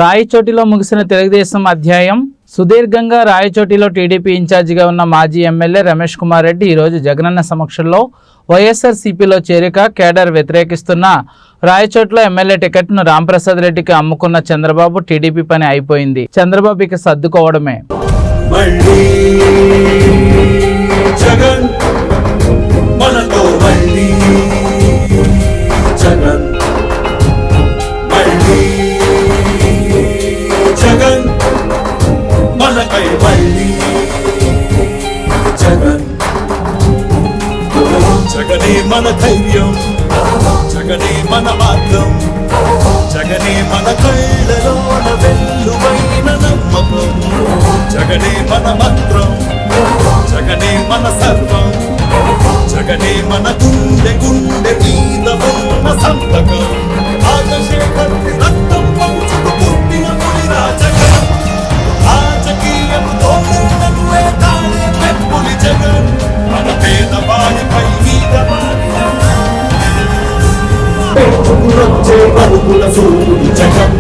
రాయచోటిలో ముగిసిన తెలుగుదేశం అధ్యాయం. సుదీర్ఘంగా రాయచోటిలో టీడీపీ ఇన్ఛార్జిగా ఉన్న మాజీ ఎమ్మెల్యే రమేష్ కుమార్ రెడ్డి ఈరోజు జగనన్న సమక్షంలో వైఎస్ఆర్సీపీలో చేరిక కేడర్ వ్యతిరేకిస్తున్న రాయచోటిలో ఎమ్మెల్యే టికెట్ను రాంప్రసాద్ రెడ్డికి అమ్ముకున్న చంద్రబాబు టీడీపీ పని అయిపోయింది, చంద్రబాబు ఇక సర్దుకోవడమే. జగనే మన ధైర్యం, జగనే మన మార్గం, జగనే మన కళ్ళలోన వెల్లువైన నమ్మకం, జగనే మన మంత్రం, జగనే మన సర్వం, జగనే మన గుండె గుండె మీద ఉన్న సంతకం. రాజశేఖర్ రక్తం పంచుకు పుట్టిన పులిరా జగన్, రాజకీయముతో నువ్వే తానే పెప్పులి జగన్, మన పేదవాడిపై పెంచుకునొచ్చే పరుగుల సూర్యుడు జగన్.